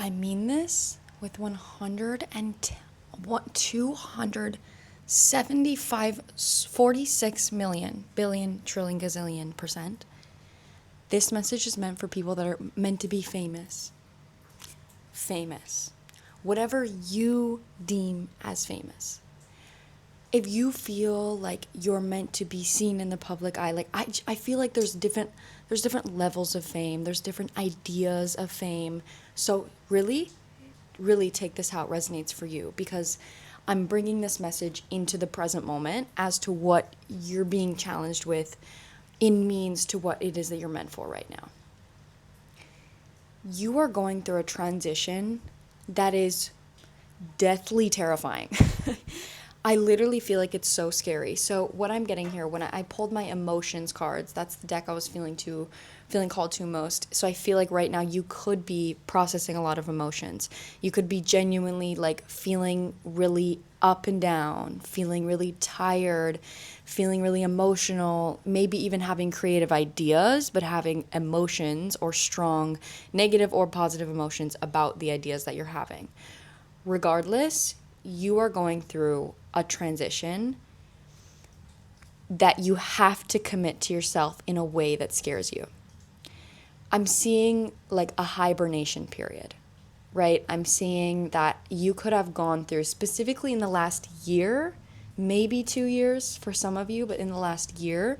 I mean this with 275, 46 million, billion, trillion, gazillion percent. This message is meant for people that are meant to be famous. Famous. Whatever you deem as famous. If you feel like you're meant to be seen in the public eye, like I feel like there's different levels of fame. There's different ideas of fame. So really, really take this how it resonates for you, because I'm bringing this message into the present moment as to what you're being challenged with in means to what it is that you're meant for right now. You are going through a transition that is deathly terrifying. I literally feel like it's so scary. So what I'm getting here, when I pulled my emotions cards, that's the deck I was feeling called to most. So I feel like right now you could be processing a lot of emotions. You could be genuinely like feeling really up and down, feeling really tired, feeling really emotional, maybe even having creative ideas, but having emotions or strong negative or positive emotions about the ideas that you're having. Regardless, you are going through a transition that you have to commit to yourself in a way that scares you. I'm seeing like a hibernation period, right? I'm seeing that you could have gone through, specifically in the last year, maybe 2 years for some of you, but in the last year,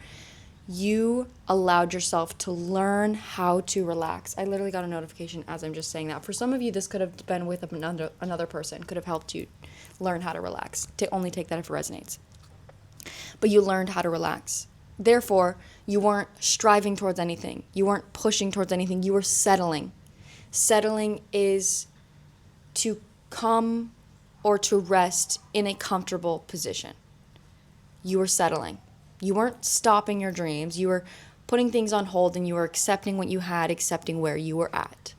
you allowed yourself to learn how to relax. I literally got a notification as I'm just saying that. For some of you, this could have been with another person, could have helped you learn how to relax. To only take that if it resonates. But you learned how to relax. Therefore, you weren't striving towards anything. You weren't pushing towards anything. You were settling. Settling is to come or to rest in a comfortable position. You were settling. You weren't stopping your dreams. You were putting things on hold, and you were accepting what you had, accepting where you were at.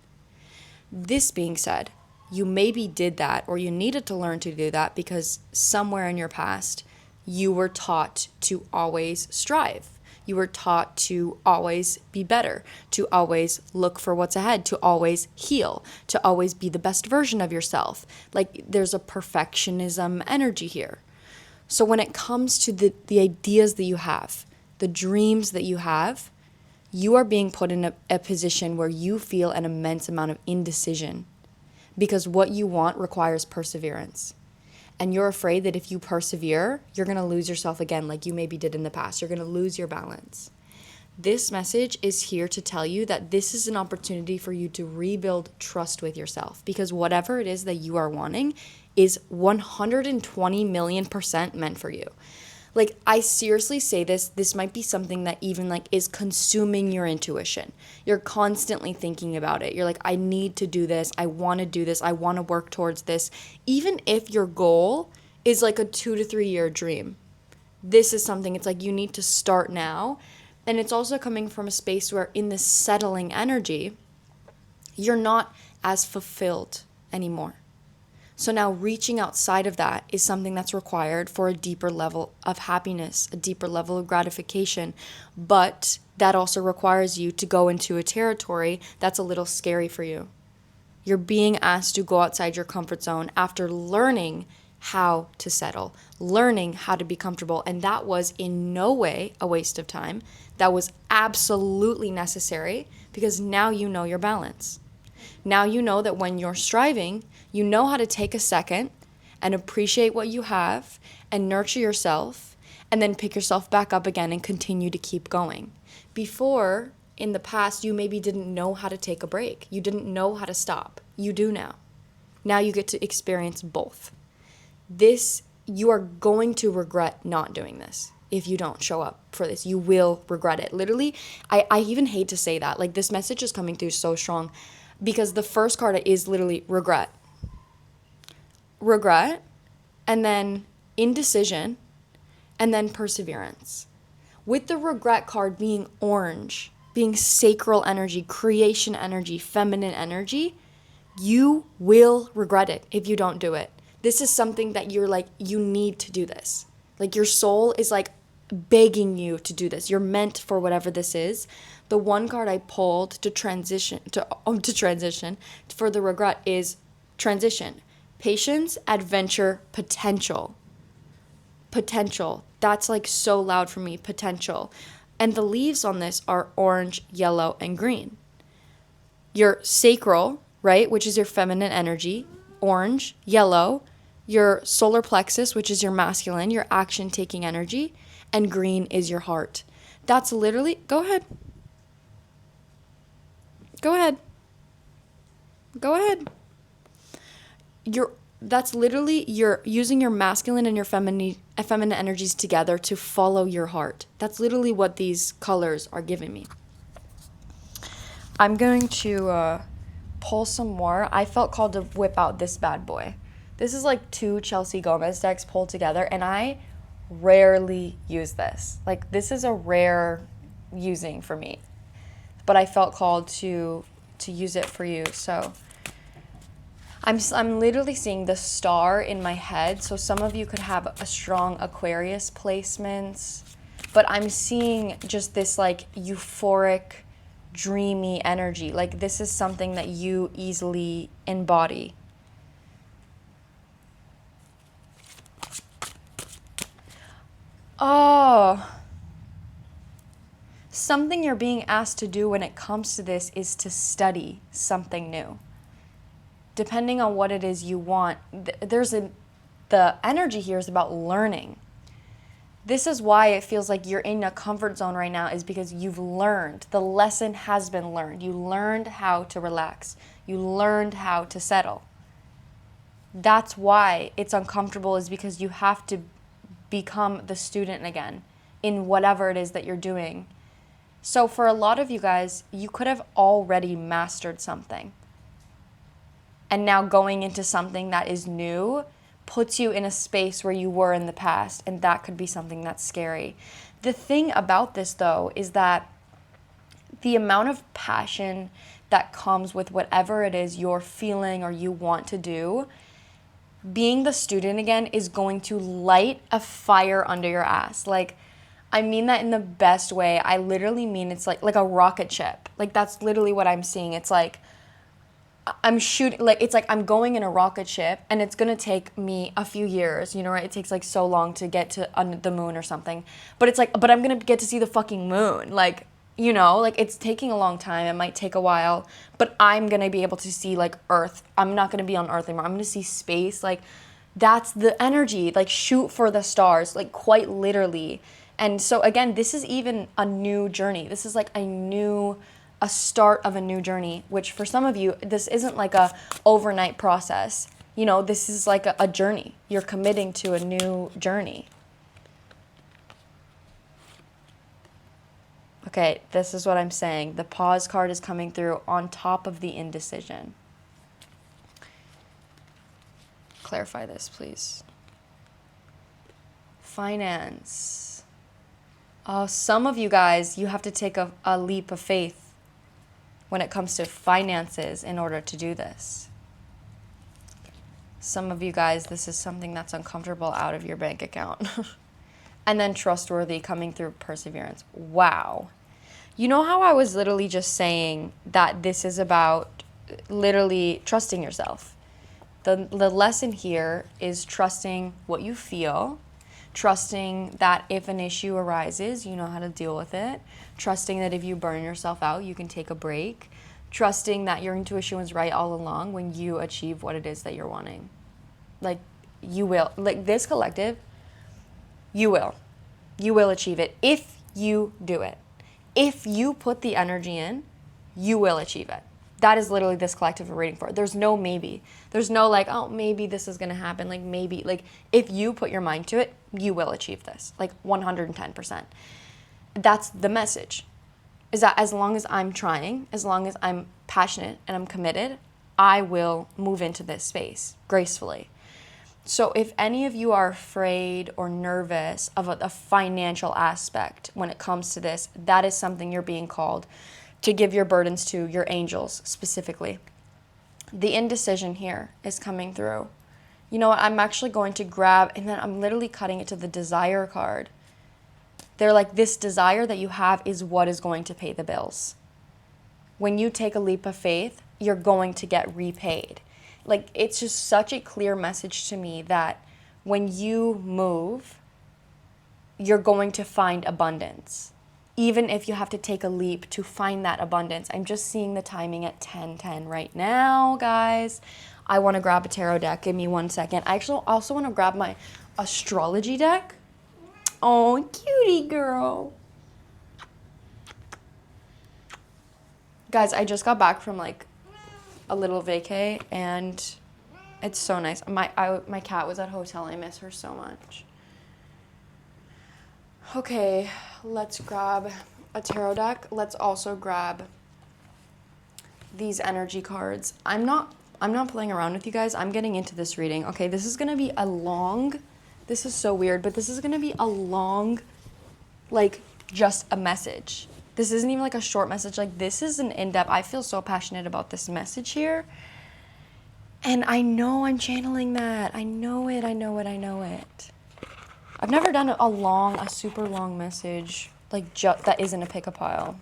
This being said, you maybe did that, or you needed to learn to do that because somewhere in your past, you were taught to always strive. You were taught to always be better, to always look for what's ahead, to always heal, to always be the best version of yourself. Like there's a perfectionism energy here. So when it comes to the ideas that you have, the dreams that you have, you are being put in a position where you feel an immense amount of indecision, because what you want requires perseverance. And you're afraid that if you persevere, you're going to lose yourself again, like you maybe did in the past. You're going to lose your balance. This message is here to tell you that this is an opportunity for you to rebuild trust with yourself, because whatever it is that you are wanting is 120 million% meant for you. Like, I seriously say this might be something that even like is consuming your intuition. You're constantly thinking about it. You're like, I need to do this. I want to do this. I want to work towards this. Even if your goal is like a 2 to 3 year dream, this is something, it's like you need to start now. And it's also coming from a space where in this settling energy, you're not as fulfilled anymore. So now reaching outside of that is something that's required for a deeper level of happiness, a deeper level of gratification. But that also requires you to go into a territory that's a little scary for you. You're being asked to go outside your comfort zone after learning how to settle, learning how to be comfortable. And that was in no way a waste of time. That was absolutely necessary, because now you know your balance. Now you know that when you're striving, you know how to take a second and appreciate what you have and nurture yourself, and then pick yourself back up again and continue to keep going. Before, in the past, you maybe didn't know how to take a break. You didn't know how to stop. You do now. Now you get to experience both. You are going to regret not doing this. If you don't show up for this, you will regret it. Literally, I even hate to say that. Like, this message is coming through so strong, because the first card is literally regret. Regret, and then indecision, and then perseverance. With the regret card being orange, being sacral energy, creation energy, feminine energy, you will regret it if you don't do it. This is something that you're like, you need to do this. Like, your soul is like begging you to do this. You're meant for whatever this is. The one card I pulled to transition for the regret is transition, patience, adventure, potential. Potential. That's like so loud for me. Potential. And the leaves on this are orange, yellow, and green. Your sacral, right, which is your feminine energy, orange, yellow. Your solar plexus, which is your masculine, your action-taking energy, and green is your heart. That's literally, go ahead. Go ahead. Go ahead. That's literally you're using your masculine and your feminine energies together to follow your heart. That's literally what these colors are giving me. I'm going to pull some more. I felt called to whip out this bad boy. This is like 2 Chelsea Gomez decks pulled together, and I rarely use this. Like, this is a rare using for me. But I felt called to use it for you. So I'm literally seeing the star in my head. So some of you could have a strong Aquarius placements, but I'm seeing just this like euphoric, dreamy energy. Like, this is something that you easily embody. Oh, something you're being asked to do when it comes to this is to study something new. Depending on what it is you want, the energy here is about learning. This is why it feels like you're in a comfort zone right now, is because you've learned. The lesson has been learned. You learned how to relax. You learned how to settle. That's why it's uncomfortable, is because you have to become the student again in whatever it is that you're doing. So for a lot of you guys, you could have already mastered something. And now going into something that is new puts you in a space where you were in the past, and that could be something that's scary. The thing about this, though, is that the amount of passion that comes with whatever it is you're feeling or you want to do, being the student again is going to light a fire under your ass. Like, I mean that in the best way. I literally mean it's like a rocket ship. Like, that's literally what I'm seeing. It's like I'm shooting, like, it's like I'm going in a rocket ship, and it's gonna take me a few years, you know, right? It takes like so long to get to the moon or something, but it's like, but I'm gonna get to see the fucking moon, like, you know, like, it's taking a long time. It might take a while, but I'm gonna be able to see like Earth. I'm not gonna be on Earth anymore. I'm gonna see space. Like, that's the energy. Like, shoot for the stars, like, quite literally. And so again, this is even a new journey. This is like a start of a new journey, which for some of you, this isn't like a overnight process. You know, this is like a journey. You're committing to a new journey. Okay, this is what I'm saying. The pause card is coming through on top of the indecision. Clarify this, please. Finance. Oh, some of you guys, you have to take a leap of faith when it comes to finances in order to do this. Some of you guys, this is something that's uncomfortable out of your bank account. And then trustworthy coming through perseverance. Wow. You know how I was literally just saying that this is about literally trusting yourself? The lesson here is trusting what you feel, trusting that if an issue arises, you know how to deal with it, trusting that if you burn yourself out, you can take a break, trusting that your intuition was right all along when you achieve what it is that you're wanting. Like, you will. Like, this collective, you will. You will achieve it if you do it. If you put the energy in, you will achieve it. That is literally this collective we're reading for. There's no maybe. There's no like, oh, maybe this is going to happen. Like, maybe. Like, if you put your mind to it, you will achieve this. Like, 110%. That's the message. Is that as long as I'm trying, as long as I'm passionate and I'm committed, I will move into this space gracefully. So if any of you are afraid or nervous of a financial aspect when it comes to this, that is something you're being called to give your burdens to your angels specifically. The indecision here is coming through. You know what? I'm actually going to grab, and then I'm literally cutting it to the desire card. They're like, this desire that you have is what is going to pay the bills. When you take a leap of faith, you're going to get repaid. Like, it's just such a clear message to me that when you move, you're going to find abundance. Even if you have to take a leap to find that abundance. I'm just seeing the timing at 10:10 right now, guys. I want to grab a tarot deck. Give me 1 second. I actually also want to grab my astrology deck. Oh, cutie girl. Guys, I just got back from like a little vacay and it's so nice. My cat was at a hotel. I miss her so much. Okay, let's grab a tarot deck. Let's also grab these energy cards. I'm not playing around with you guys. I'm getting into this reading. Okay, this is gonna be a long, this is so weird, but this is gonna be a long, like, just a message. This isn't even like a short message. Like, this is an in-depth. I feel so passionate about this message here. And I know I'm channeling that. I know it. I've never done a super long message, like, that isn't a pick-a-pile.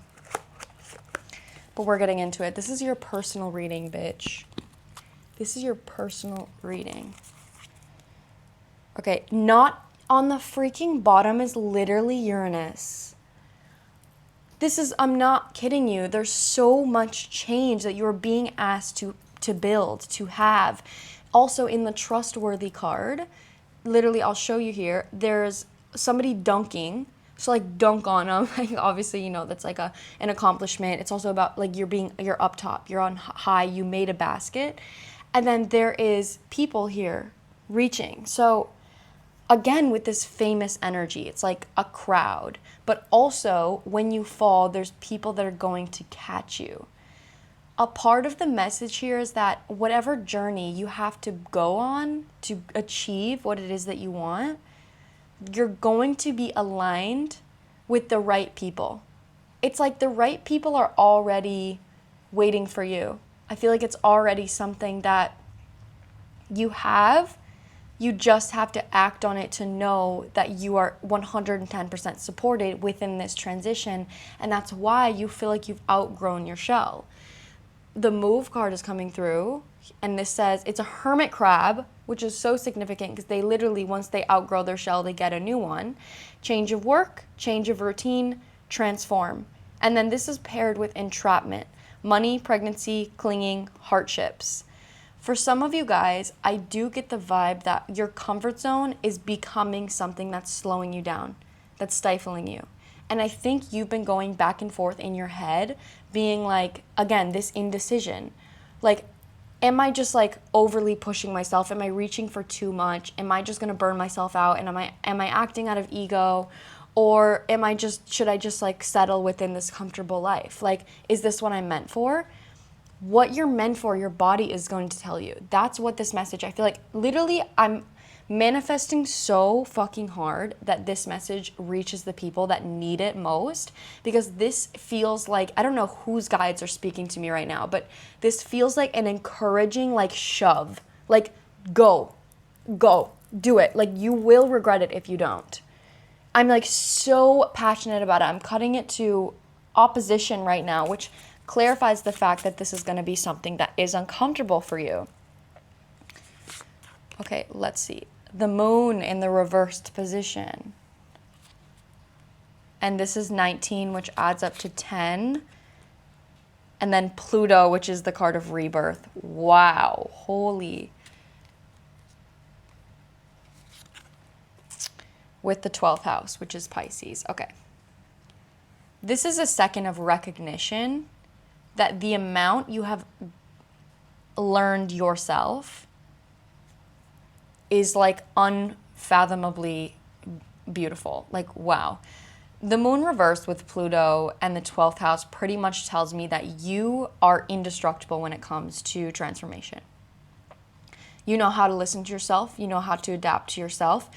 But we're getting into it. This is your personal reading, bitch. This is your personal reading. Okay, not on the freaking bottom is literally Uranus. I'm not kidding you. There's so much change that you're being asked to build, to have. Also, in the trustworthy card, literally, I'll show you here, there's somebody dunking. So, like, dunk on them. Like, obviously, you know, that's like an accomplishment. It's also about, like, you're up top. You're on high. You made a basket. And then there is people here reaching. So, again, with this famous energy, it's like a crowd. But also, when you fall, there's people that are going to catch you. A part of the message here is that whatever journey you have to go on to achieve what it is that you want, you're going to be aligned with the right people. It's like the right people are already waiting for you. I feel like it's already something that you have. You just have to act on it to know that you are 110% supported within this transition. And that's why you feel like you've outgrown your shell. The move card is coming through, and this says it's a hermit crab, which is so significant because they literally, once they outgrow their shell, they get a new one. Change of work, change of routine, transform. And then this is paired with entrapment, money, pregnancy, clinging, hardships. For some of you guys, I do get the vibe that your comfort zone is becoming something that's slowing you down, that's stifling you. And I think you've been going back and forth in your head, being like, again, this indecision. Like, am I just like overly pushing myself? Am I reaching for too much? Am I just gonna burn myself out? And am I acting out of ego? Or should I just like settle within this comfortable life? Like, is this what I'm meant for? What you're meant for, your body is going to tell you. That's what this message, I feel like, literally, I'm manifesting so fucking hard that this message reaches the people that need it most, because this feels like, I don't know whose guides are speaking to me right now, but this feels like an encouraging, like, shove. Like, go, do it. Like, you will regret it if you don't. I'm like so passionate about it. I'm cutting it to opposition right now, which clarifies the fact that this is going to be something that is uncomfortable for you. Okay, let's see. The moon in the reversed position. And this is 19, which adds up to 10. And then Pluto, which is the card of rebirth. Wow, holy. With the 12th house, which is Pisces. Okay. This is a second of recognition that the amount you have learned yourself is like unfathomably beautiful. Like, wow. The moon reversed with Pluto and the 12th house pretty much tells me that you are indestructible when it comes to transformation. You know how to listen to yourself. You know how to adapt to yourself.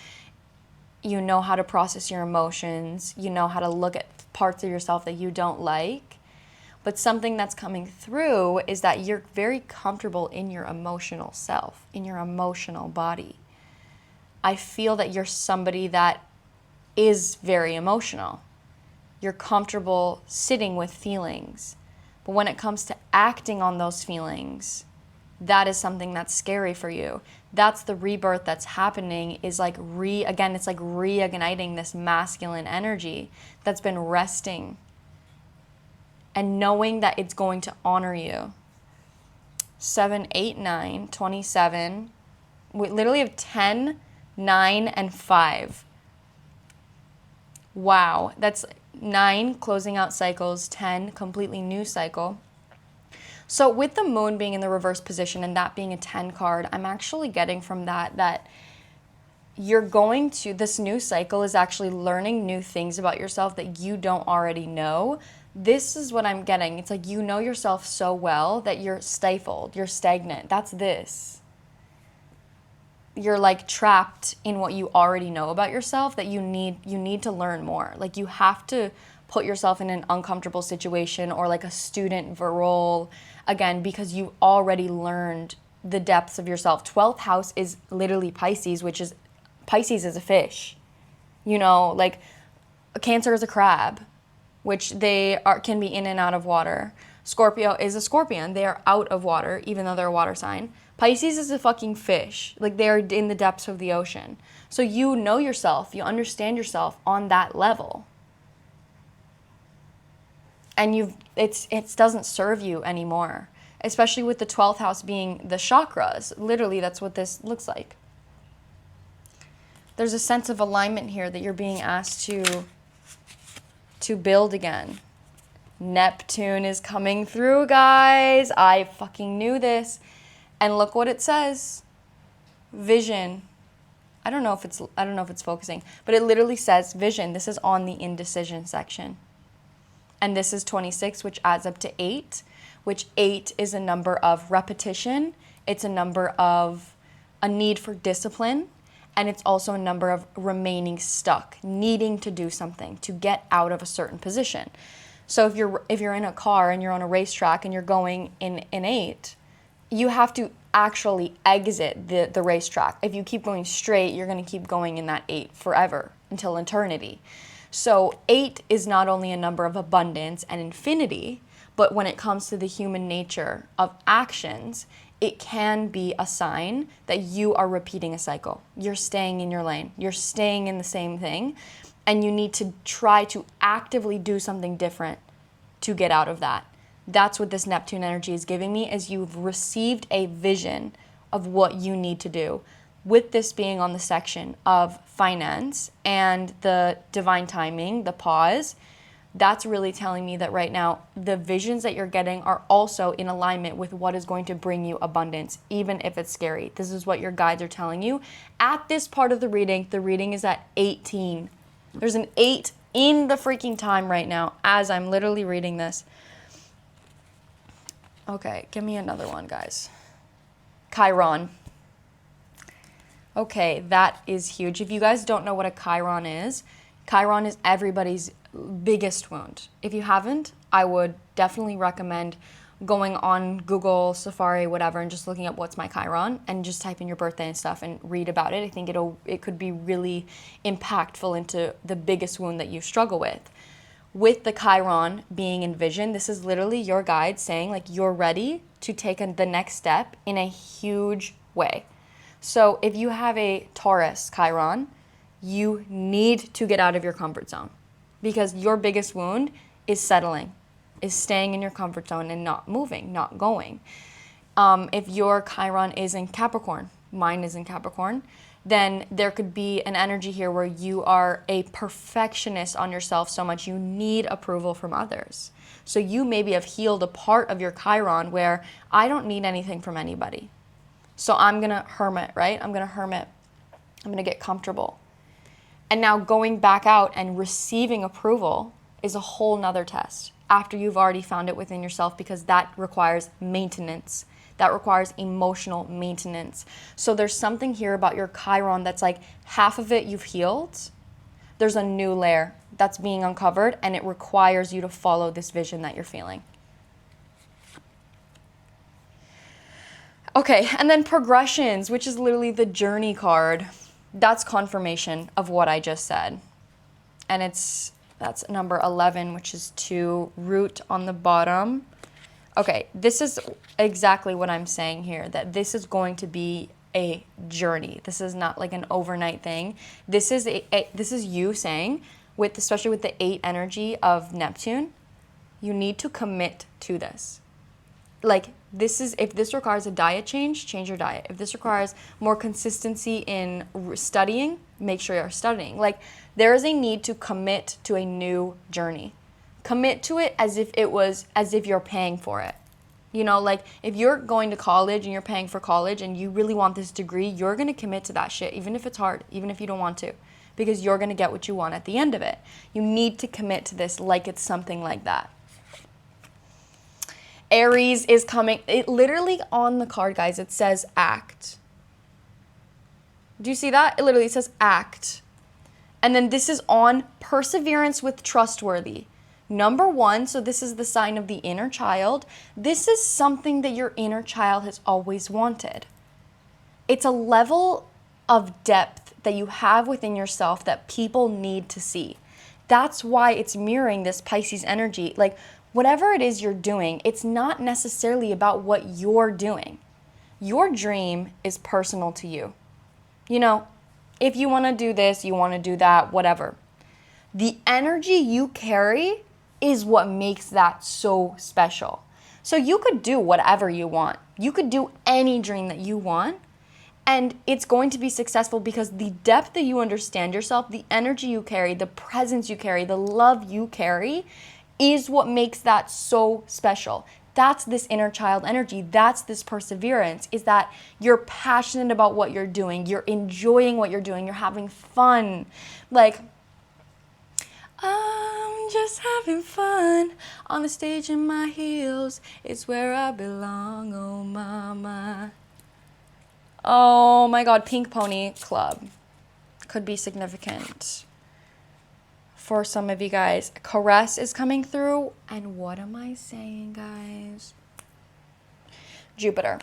You know how to process your emotions. You know how to look at parts of yourself that you don't like. But something that's coming through is that you're very comfortable in your emotional self, in your emotional body. I feel that you're somebody that is very emotional. You're comfortable sitting with feelings. But when it comes to acting on those feelings, that is something that's scary for you. That's the rebirth that's happening, is like it's like reigniting this masculine energy that's been resting and knowing that it's going to honor you. 7, 8, 9, 27. We literally have 10, 9, and 5. Wow. That's 9, closing out cycles, 10, completely new cycle. So with the moon being in the reverse position and that being a 10 card, I'm actually getting from that you're going to, this new cycle is actually learning new things about yourself that you don't already know. This is what I'm getting. It's like you know yourself so well that you're stifled, you're stagnant. That's this. You're like trapped in what you already know about yourself that you need to learn more. Like you have to put yourself in an uncomfortable situation or like a student role again because you've already learned the depths of yourself. 12th house is literally Pisces, which is Pisces is a fish. You know, like Cancer is a crab, which can be in and out of water. Scorpio is a scorpion. They are out of water, even though they're a water sign. Pisces is a fucking fish. Like they're in the depths of the ocean. So you know yourself, you understand yourself on that level. And it doesn't serve you anymore. Especially with the 12th house being the chakras. Literally, that's what this looks like. There's a sense of alignment here that you're being asked to build again. Neptune is coming through, guys. I fucking knew this. And look what it says. Vision. I don't know if it's focusing, but it literally says vision. This is on the indecision section. And this is 26, which adds up to 8, which 8 is a number of repetition. It's a number of a need for discipline. And it's also a number of remaining stuck, needing to do something to get out of a certain position. So if you're in a car and you're on a racetrack and you're going in an 8, you have to actually exit the racetrack. If you keep going straight, you're going to keep going in that 8 forever until eternity. So 8 is not only a number of abundance and infinity, but when it comes to the human nature of actions, it can be a sign that you are repeating a cycle. You're staying in your lane. You're staying in the same thing. And you need to try to actively do something different to get out of that. That's what this Neptune energy is giving me, is you've received a vision of what you need to do. With this being on the section of finance and the divine timing, the pause, that's really telling me that right now, the visions that you're getting are also in alignment with what is going to bring you abundance, even if it's scary. This is what your guides are telling you. At this part of the reading is at 18. There's an 8 in the freaking time right now as I'm literally reading this. Okay, give me another one, guys. Chiron. Okay, that is huge. If you guys don't know what a Chiron is everybody's biggest wound. If you haven't, I would definitely recommend going on Google, Safari, whatever, and just looking up what's my Chiron and just type in your birthday and stuff and read about it. I think it could be really impactful into the biggest wound that you struggle with. With the Chiron being in vision, this is literally your guide saying like you're ready to take the next step in a huge way. So if you have a Taurus Chiron, you need to get out of your comfort zone because your biggest wound is settling, is staying in your comfort zone and not moving, not going. If your Chiron is in Capricorn, mine is in Capricorn, then there could be an energy here where you are a perfectionist on yourself so much you need approval from others. So you maybe have healed a part of your Chiron where I don't need anything from anybody. So I'm going to hermit, right? I'm going to get comfortable. And now going back out and receiving approval is a whole nother test after you've already found it within yourself, because that requires maintenance. That requires emotional maintenance. So there's something here about your Chiron that's like half of it you've healed. There's a new layer that's being uncovered, and it requires you to follow this vision that you're feeling. Okay, and then progressions, which is literally the journey card. That's confirmation of what I just said. and that's number 11, which is 2, root on the bottom. Okay, this is exactly what I'm saying here, that this is going to be a journey. This is not like an overnight thing. This is this is you saying, with especially with the 8 energy of Neptune, you need to commit to this. Like, this is, if this requires a diet change, change your diet. If this requires more consistency in studying, make sure you're studying. Like, there is a need to commit to a new journey. Commit to it as if you're paying for it. You know, like, if you're going to college and you're paying for college and you really want this degree, you're going to commit to that shit, even if it's hard, even if you don't want to, because you're going to get what you want at the end of it. You need to commit to this like it's something like that. Aries is coming. It literally on the card, guys, it says act. Do you see that? It literally says act. And then this is on perseverance with trustworthy. Number 1, so this is the sign of the inner child. This is something that your inner child has always wanted. It's a level of depth that you have within yourself that people need to see. That's why it's mirroring this Pisces energy. Like, whatever it is you're doing, it's not necessarily about what you're doing. Your dream is personal to you. You know, if you want to do this, you want to do that, whatever. The energy you carry is what makes that so special. So you could do whatever you want. You could do any dream that you want, and it's going to be successful because the depth that you understand yourself, the energy you carry, the presence you carry, the love you carry is what makes that so special. That's this inner child energy. That's this perseverance, is that you're passionate about what you're doing. You're enjoying what you're doing. You're having fun. Like, I'm just having fun on the stage in my heels. It's where I belong, oh mama. Oh my God, Pink Pony Club could be significant for some of you guys. Caress is coming through. And what am I saying, guys? Jupiter.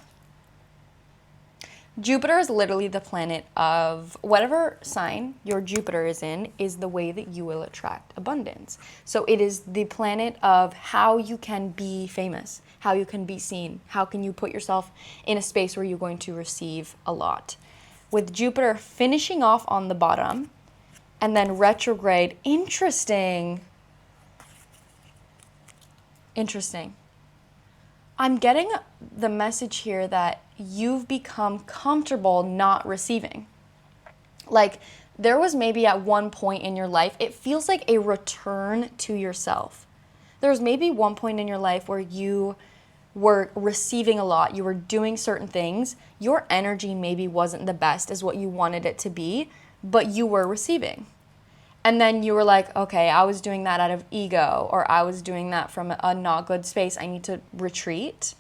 Jupiter is literally the planet of whatever sign your Jupiter is in, is the way that you will attract abundance. So it is the planet of how you can be famous, how you can be seen, how can you put yourself in a space where you're going to receive a lot. With Jupiter finishing off on the bottom and then retrograde, interesting. I'm getting the message here that you've become comfortable not receiving. Like, there was maybe at one point in your life, it feels like a return to yourself. There was maybe one point in your life where you were receiving a lot, you were doing certain things, your energy maybe wasn't the best as what you wanted it to be, but you were receiving. And then you were like, okay, I was doing that out of ego, or I was doing that from a not good space. I need to retreat.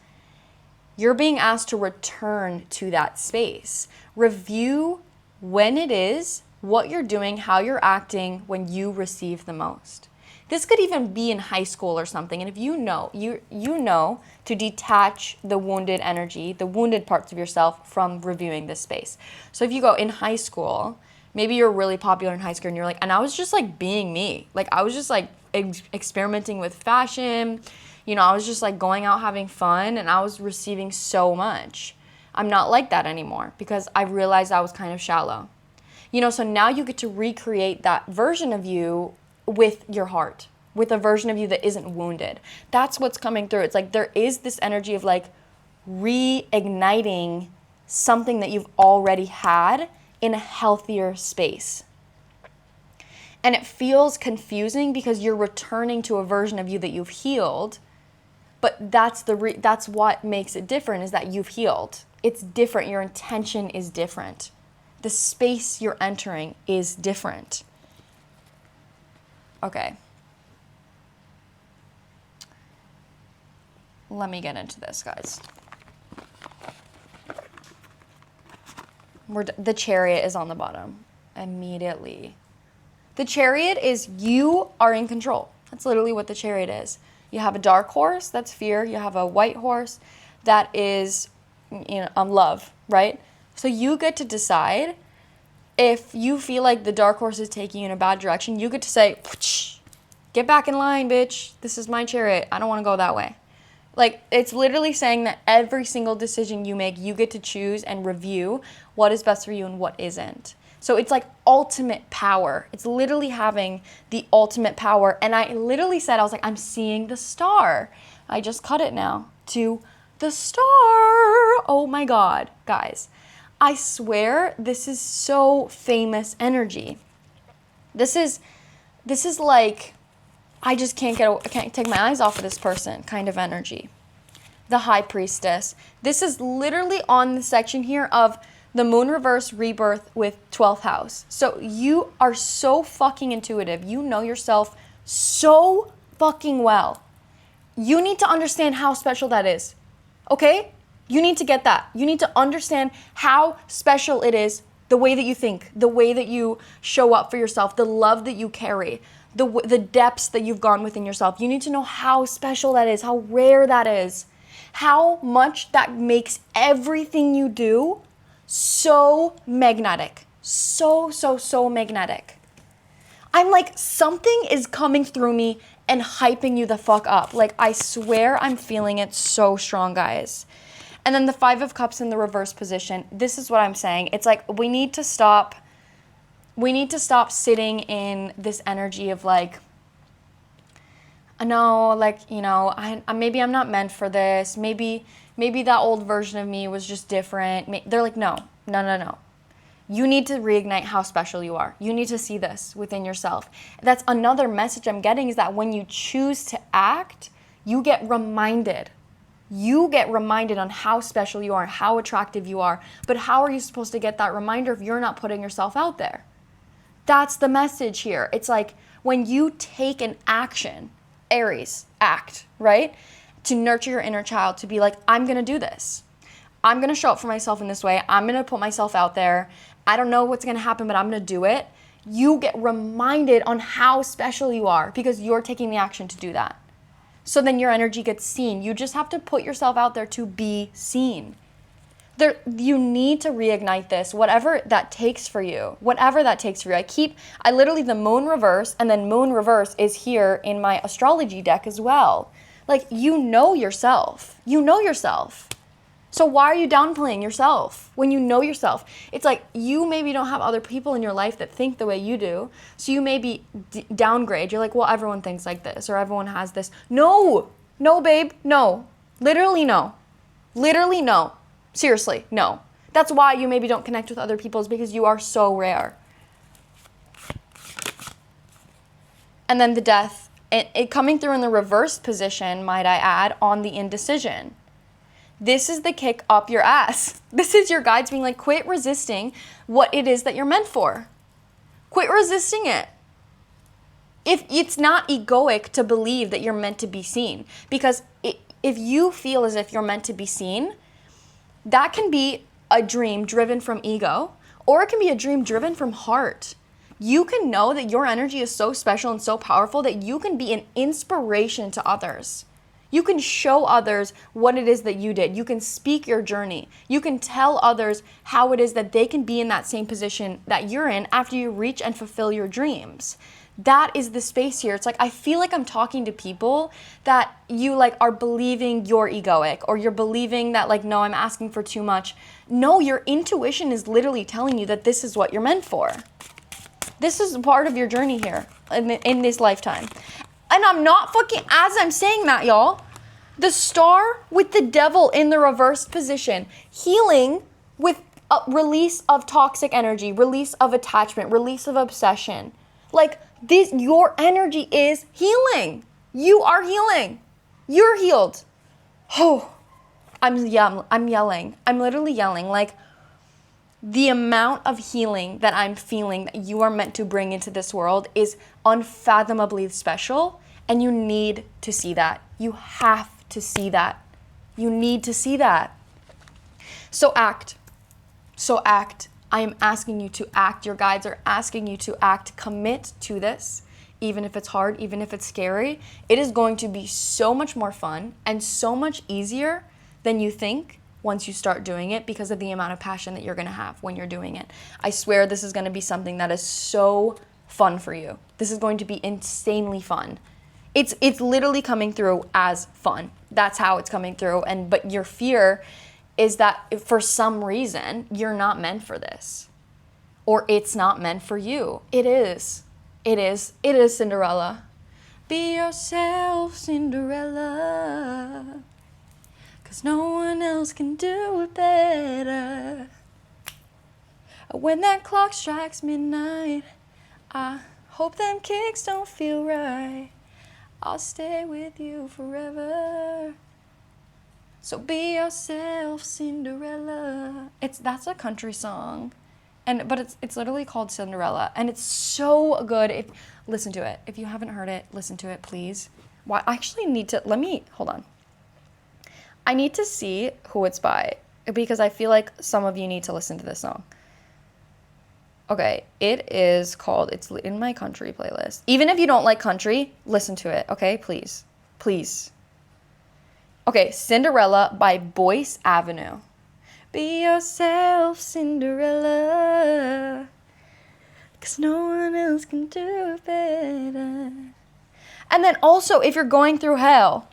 You're being asked to return to that space. Review when it is, what you're doing, how you're acting when you receive the most. This could even be in high school or something. And if you know, you know to detach the wounded energy, the wounded parts of yourself from reviewing this space. So if you go in high school, maybe you're really popular in high school and you're like, and I was just like being me. Like, I was just like experimenting with fashion. You know, I was just like going out having fun and I was receiving so much. I'm not like that anymore because I realized I was kind of shallow. You know, so now you get to recreate that version of you with your heart, with a version of you that isn't wounded. That's what's coming through. It's like there is this energy of like reigniting something that you've already had in a healthier space. And it feels confusing because you're returning to a version of you that you've healed, but that's what makes it different, is that you've healed. It's different. Your intention is different. The space you're entering is different. Okay. Let me get into this, guys. The Chariot is on the bottom immediately. The Chariot is you are in control. That's literally what the Chariot is. You have a dark horse, that's fear. You have a white horse, that is, love, right? So you get to decide if you feel like the dark horse is taking you in a bad direction, you get to say, get back in line, bitch. This is my chariot. I don't want to go that way. Like, it's literally saying that every single decision you make, you get to choose and review what is best for you and what isn't. So it's like ultimate power. It's literally having the ultimate power. And I literally said, I was like, I'm seeing the star. I just cut it now to the star. Oh my God, guys. I swear this is so famous energy. This is like, I just can't take my eyes off of this person kind of energy. The High Priestess. This is literally on the section here of the moon reverse rebirth with 12th house. So you are so fucking intuitive. You know yourself so fucking well. You need to understand how special that is. Okay? You need to get that. You need to understand how special it is, the way that you think, the way that you show up for yourself, the love that you carry, the depths that you've gone within yourself. You need to know how special that is, how rare that is, how much that makes everything you do so magnetic. So magnetic. I'm like, something is coming through me and hyping you the fuck up. Like, I swear I'm feeling it so strong, guys. And then the Five of Cups in the reverse position. This is what I'm saying. It's like, we need to stop sitting in this energy of like, no, like, you know, maybe I'm not meant for this. Maybe that old version of me was just different. They're like, no. You need to reignite how special you are. You need to see this within yourself. That's another message I'm getting, is that when you choose to act, you get reminded. You get reminded on how special you are, how attractive you are. But how are you supposed to get that reminder if you're not putting yourself out there? That's the message here. It's like, when you take an action, Aries, act, right? To nurture your inner child, to be like, I'm going to do this. I'm going to show up for myself in this way. I'm going to put myself out there. I don't know what's going to happen, but I'm going to do it. You get reminded on how special you are because you're taking the action to do that. So then your energy gets seen. You just have to put yourself out there to be seen. You need to reignite this, whatever that takes for you. I literally, the moon reverse, and then moon reverse is here in my astrology deck as well. Like, you know yourself. So why are you downplaying yourself when you know yourself? It's like, you maybe don't have other people in your life that think the way you do. So you maybe downgrade. You're like, well, everyone thinks like this, or everyone has this. No, babe, no. Literally no. Seriously, no. That's why you maybe don't connect with other people, is because you are so rare. And then the Death, it coming through in the reverse position, might I add, on the indecision. This is the kick up your ass. This is your guides being like, quit resisting what it is that you're meant for. Quit resisting it. If it's not egoic to believe that you're meant to be seen, because if you feel as if you're meant to be seen, that can be a dream driven from ego, or it can be a dream driven from heart. You can know that your energy is so special and so powerful that you can be an inspiration to others. You can show others what it is that you did. You can speak your journey. You can tell others how it is that they can be in that same position that you're in after you reach and fulfill your dreams. That is the space here. It's like, I feel like I'm talking to people that you like are believing you're egoic, or you're believing that like, no, I'm asking for too much. No, your intuition is literally telling you that this is what you're meant for. This is part of your journey here in this lifetime. And I'm not fucking, as I'm saying that, y'all, the star with the devil in the reversed position, healing with a release of toxic energy, release of attachment, release of obsession. Like, this, your energy is healing. You are healing. You're healed. Oh, I'm yelling. I'm literally yelling. Like, the amount of healing that I'm feeling that you are meant to bring into this world is unfathomably special, and you need to see that. You have to see that. You need to see that. So act. I am asking you to act. Your guides are asking you to act. Commit to this, even if it's hard, even if it's scary. It is going to be so much more fun and so much easier than you think once you start doing it because of the amount of passion that you're going to have when you're doing it. I swear this is going to be something that is so fun for you. This is going to be insanely fun. It's literally coming through as fun. That's how it's coming through. But your fear is that for some reason you're not meant for this, or it's not meant for you. It is. It is Cinderella. Be yourself, Cinderella, 'cause no one else can do it better. When that clock strikes midnight, I hope them kicks don't feel right. I'll stay with you forever. So be yourself, Cinderella. That's a country song. But it's literally called Cinderella, and it's so good. Listen to it. If you haven't heard it, listen to it, please. Why? I actually need to. Hold on. I need to see who it's by, because I feel like some of you need to listen to this song. Okay, it's in my country playlist. Even if you don't like country, listen to it. Okay, please, please. Okay, Cinderella by Boyce Avenue. Be yourself, Cinderella, 'cause no one else can do it better. And then also, if you're going through hell,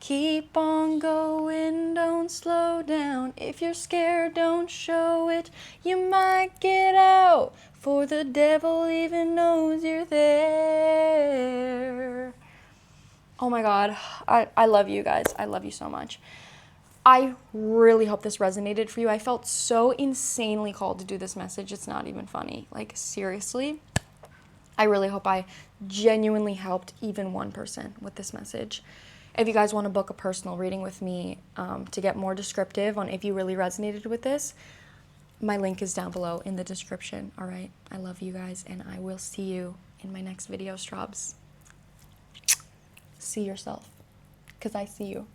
keep on going, don't slow down. If you're scared, don't show it. You might get out, for the devil even knows you're there. Oh my God, I love you guys. I love you so much. I really hope this resonated for you. I felt so insanely called to do this message. It's not even funny. Like, seriously, I really hope I genuinely helped even one person with this message. If you guys want to book a personal reading with me to get more descriptive on if you really resonated with this, my link is down below in the description. All right, I love you guys, and I will see you in my next video, Straubs. See yourself, because I see you.